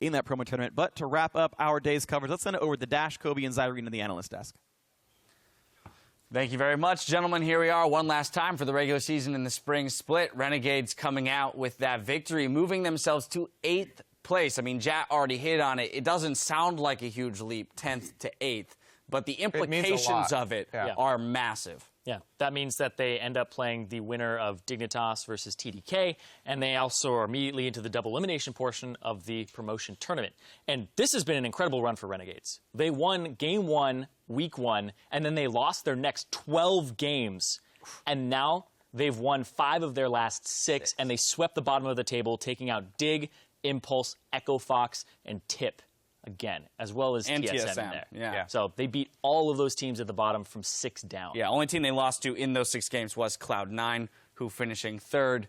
in that promo tournament. But to wrap up our day's coverage, let's send it over to Dash, Kobe, and Zyrene in the analyst desk. Thank you very much, gentlemen. Here we are one last time for the regular season in the spring split. Renegades coming out with that victory, moving themselves to 8th place. I mean, Jat already hit on it. It doesn't sound like a huge leap, 10th to 8th, but the implications of it are massive. Yeah, that means that they end up playing the winner of Dignitas versus TDK, and they also are immediately into the double elimination portion of the promotion tournament. And this has been an incredible run for Renegades. They won Game 1, Week 1, and then they lost their next 12 games. And now they've won 5 of their last 6, and they swept the bottom of the table, taking out Dig, Impulse, Echo Fox, and Tip again, as well as TSM in there. Yeah. So they beat all of those teams at the bottom from 6 down. Yeah, only team they lost to in those 6 games was Cloud9, who finishing 3rd,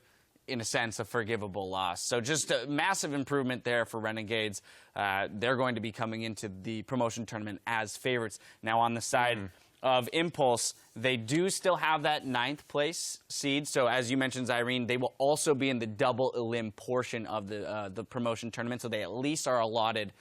in a sense, a forgivable loss. So just a massive improvement there for Renegades. They're going to be coming into the promotion tournament as favorites. Now on the side of Impulse, they do still have that 9th place seed. So as you mentioned, Zyrene, they will also be in the double elim portion of the promotion tournament. So they at least are allotted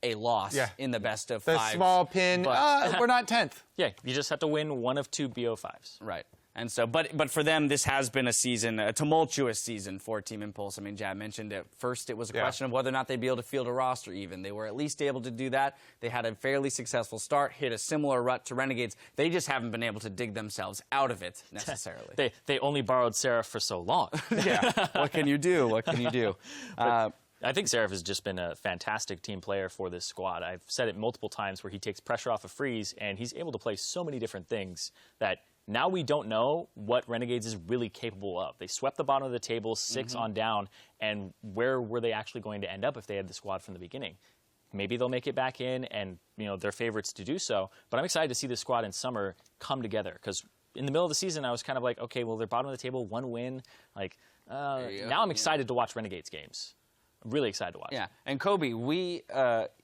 a loss in the best of 5. The small pin, we're not 10th. Yeah, you just have to win 1 of 2 BO5s. Right. And so, but for them, this has been a season, a tumultuous season for Team Impulse. I mean, Jad mentioned at first it was a question of whether or not they'd be able to field a roster even. They were at least able to do that. They had a fairly successful start, hit a similar rut to Renegades. They just haven't been able to dig themselves out of it necessarily. they only borrowed Seraph for so long. What can you do? What can you do? I think Seraph has just been a fantastic team player for this squad. I've said it multiple times where he takes pressure off of Freeze, and he's able to play so many different things that now we don't know what Renegades is really capable of. They swept the bottom of the table 6 on down, and where were they actually going to end up if they had the squad from the beginning? Maybe they'll make it back in, and they're favorites to do so. But I'm excited to see this squad in summer come together, because in the middle of the season I was kind of like, okay, well, they're bottom of the table, 1 win. Like now I'm excited to watch Renegades games. Really excited to watch. Yeah, and Kobe, we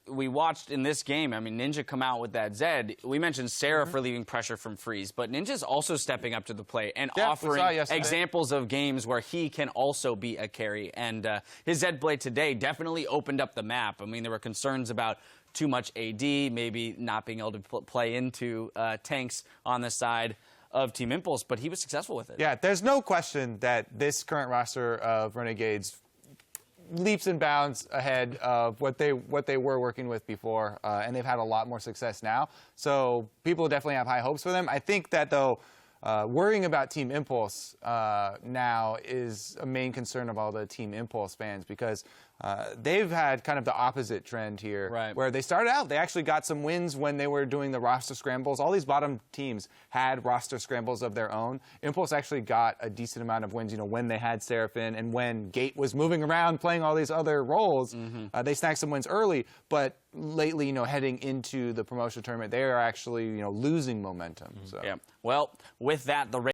watched in this game, I mean, Ninja come out with that Zed. We mentioned Seraph relieving pressure from Freeze, but Ninja's also stepping up to the plate and offering examples of games where he can also be a carry. And his Zed play today definitely opened up the map. I mean, there were concerns about too much AD, maybe not being able to play into tanks on the side of Team Impulse, but he was successful with it. Yeah, there's no question that this current roster of Renegades leaps and bounds ahead of what they were working with before, and they've had a lot more success now. So people definitely have high hopes for them. I think that, though, worrying about Team Impulse now is a main concern of all the Team Impulse fans, because they've had kind of the opposite trend here, where they started out, they actually got some wins when they were doing the roster scrambles. All these bottom teams had roster scrambles of their own. Impulse actually got a decent amount of wins, when they had Seraphine and when Gate was moving around playing all these other roles. They snagged some wins early, but lately, heading into the promotion tournament, they are actually, losing momentum. So. Yeah. Well, with that, the